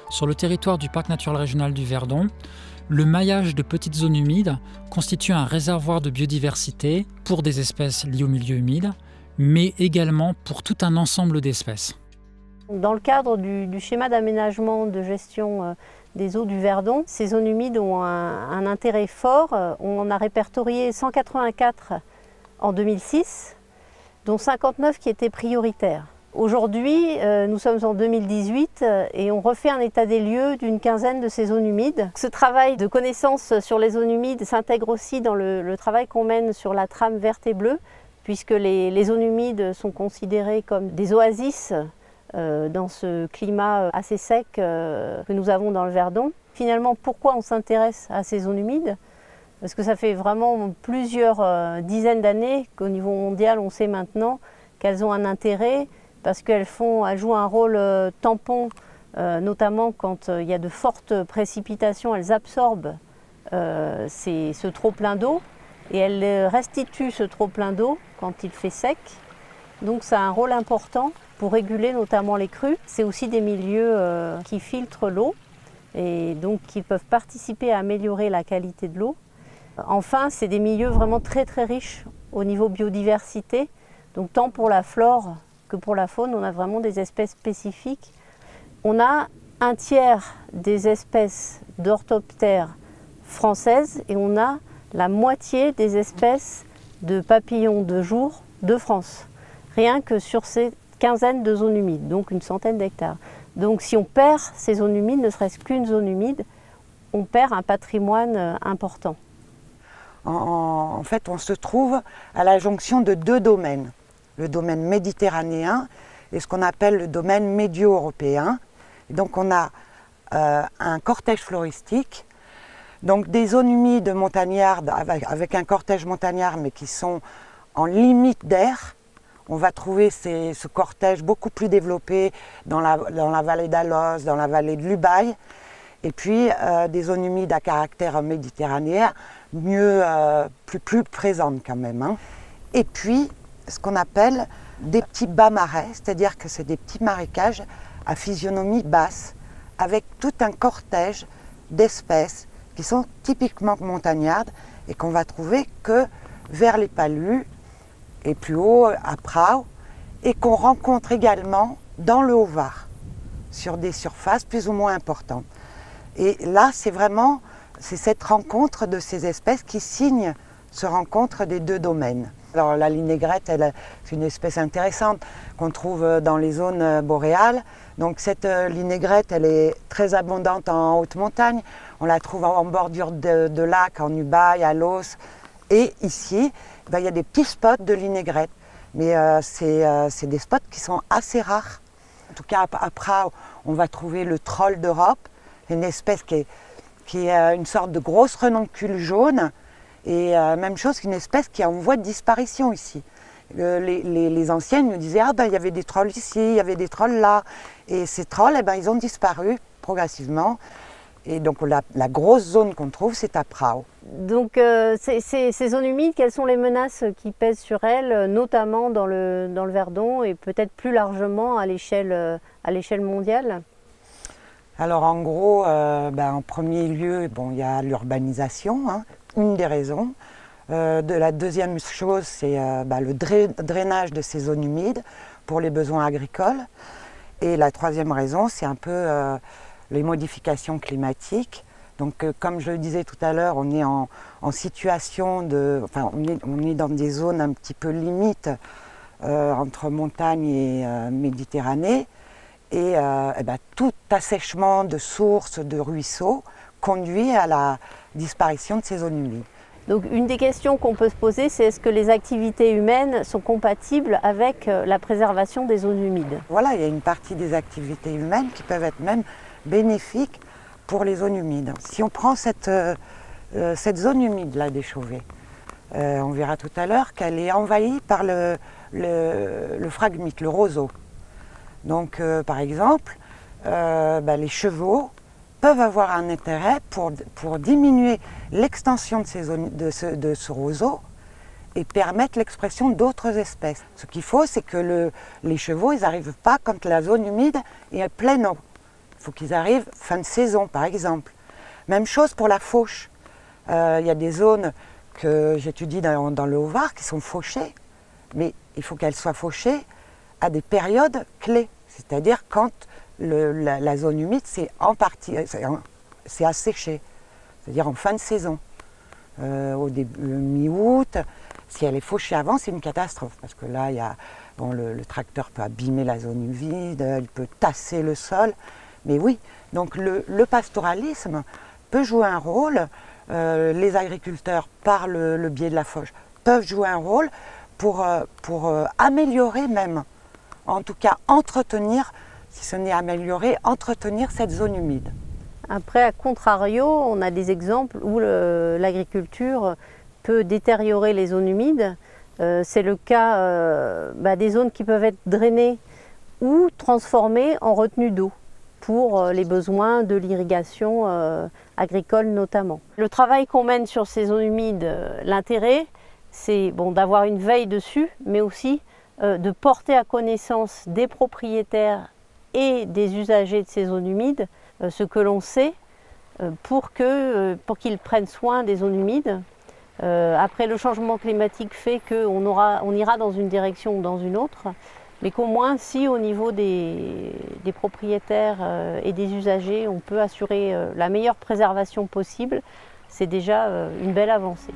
Sur le territoire du Parc naturel régional du Verdon, le maillage de petites zones humides constitue un réservoir de biodiversité pour des espèces liées au milieu humide, mais également pour tout un ensemble d'espèces. Dans le cadre du schéma d'aménagement de gestion des eaux du Verdon, ces zones humides ont un intérêt fort. On en a répertorié 184 en 2006, dont 59 qui étaient prioritaires. Aujourd'hui, nous sommes en 2018 et on refait un état des lieux d'une quinzaine de ces zones humides. Ce travail de connaissance sur les zones humides s'intègre aussi dans le travail qu'on mène sur la trame verte et bleue, puisque les zones humides sont considérées comme des oasis dans ce climat assez sec que nous avons dans le Verdon. Finalement, pourquoi on s'intéresse à ces zones humides? Parce que ça fait vraiment plusieurs dizaines d'années qu'au niveau mondial, on sait maintenant qu'elles ont un intérêt, parce qu'elles jouent un rôle tampon, notamment quand il y a de fortes précipitations, elles absorbent ce trop-plein d'eau et elles restituent ce trop-plein d'eau quand il fait sec. Donc ça a un rôle important pour réguler notamment les crues. C'est aussi des milieux qui filtrent l'eau et donc qui peuvent participer à améliorer la qualité de l'eau. Enfin, c'est des milieux vraiment très riches au niveau biodiversité, donc tant pour la flore que pour la faune, on a vraiment des espèces spécifiques. On a un tiers des espèces d'orthoptères françaises et on a la moitié des espèces de papillons de jour de France, rien que sur ces quinzaine de zones humides, donc une centaine d'hectares. Donc si on perd ces zones humides, ne serait-ce qu'une zone humide, on perd un patrimoine important. En fait, on se trouve à la jonction de deux domaines. Le domaine méditerranéen et ce qu'on appelle le domaine médio-européen. Donc on a un cortège floristique, donc des zones humides montagnardes avec un cortège montagnard mais qui sont en limite d'air. On va trouver ce cortège beaucoup plus développé dans la vallée d'Alos, dans la vallée de l'Ubaye, et puis des zones humides à caractère méditerranéen, plus présentes quand même. Hein. Et puis ce qu'on appelle des petits bas marais, c'est-à-dire que c'est des petits marécages à physionomie basse, avec tout un cortège d'espèces qui sont typiquement montagnardes et qu'on va trouver que vers les Palus et plus haut à Prao, et qu'on rencontre également dans le Haut-Var, sur des surfaces plus ou moins importantes. Et là, c'est cette rencontre de ces espèces qui signe ce rencontre des deux domaines. Alors la linaigrette, c'est une espèce intéressante qu'on trouve dans les zones boréales. Donc cette linaigrette, elle est très abondante en haute montagne. On la trouve en bordure de lacs, en Ubaye, à Los. Et ici, il y a des petits spots de linaigrette. Mais c'est des spots qui sont assez rares. En tout cas, à Prao, on va trouver le troll d'Europe, une espèce qui est une sorte de grosse renoncule jaune. Et même chose qu'une espèce qui est en voie de disparition ici. Les anciennes nous disaient « Ah ben il y avait des trolls ici, il y avait des trolls là ». Et ces trolls, ils ont disparu progressivement. Et donc la grosse zone qu'on trouve, c'est à Prao. Donc ces zones humides, quelles sont les menaces qui pèsent sur elles, notamment dans le Verdon et peut-être plus largement à l'échelle mondiale? Alors en gros, en premier lieu, il y a l'urbanisation, hein, une des raisons. La deuxième chose, c'est le drainage de ces zones humides pour les besoins agricoles. Et la troisième raison, c'est un peu les modifications climatiques. Donc comme je le disais tout à l'heure, on est en situation on est dans des zones un petit peu limites entre montagne et Méditerranée. Et tout assèchement de sources, de ruisseaux, conduit à la disparition de ces zones humides. Donc une des questions qu'on peut se poser, c'est est-ce que les activités humaines sont compatibles avec la préservation des zones humides? Voilà, il y a une partie des activités humaines qui peuvent être même bénéfiques pour les zones humides. Si on prend cette zone humide-là des Chauvets, on verra tout à l'heure qu'elle est envahie par le phragmite, le roseau. Donc par exemple, les chevaux peuvent avoir un intérêt pour diminuer l'extension de ce roseau et permettre l'expression d'autres espèces. Ce qu'il faut, c'est que les chevaux, ils n'arrivent pas quand la zone humide est pleine eau. Il faut qu'ils arrivent fin de saison, par exemple. Même chose pour la fauche. Il y a des zones que j'étudie dans le Haut-Var qui sont fauchées, mais il faut qu'elles soient fauchées à des périodes clés. C'est-à-dire quand la zone humide, c'est asséché, c'est-à-dire en fin de saison. Au début, mi-août, si elle est fauchée avant, c'est une catastrophe, parce que là, le tracteur peut abîmer la zone humide, il peut tasser le sol. Mais oui, donc le pastoralisme peut jouer un rôle, les agriculteurs, par le biais de la fauche, peuvent jouer un rôle pour améliorer même, en tout cas entretenir, si ce n'est améliorer, entretenir cette zone humide. Après, à contrario, on a des exemples où l'agriculture peut détériorer les zones humides. C'est le cas des zones qui peuvent être drainées ou transformées en retenue d'eau pour les besoins de l'irrigation agricole notamment. Le travail qu'on mène sur ces zones humides, l'intérêt, c'est d'avoir une veille dessus, mais aussi de porter à connaissance des propriétaires et des usagers de ces zones humides ce que l'on sait pour qu'ils prennent soin des zones humides. Après, le changement climatique fait qu'on ira dans une direction ou dans une autre, mais qu'au moins, si au niveau des propriétaires et des usagers, on peut assurer la meilleure préservation possible, c'est déjà une belle avancée.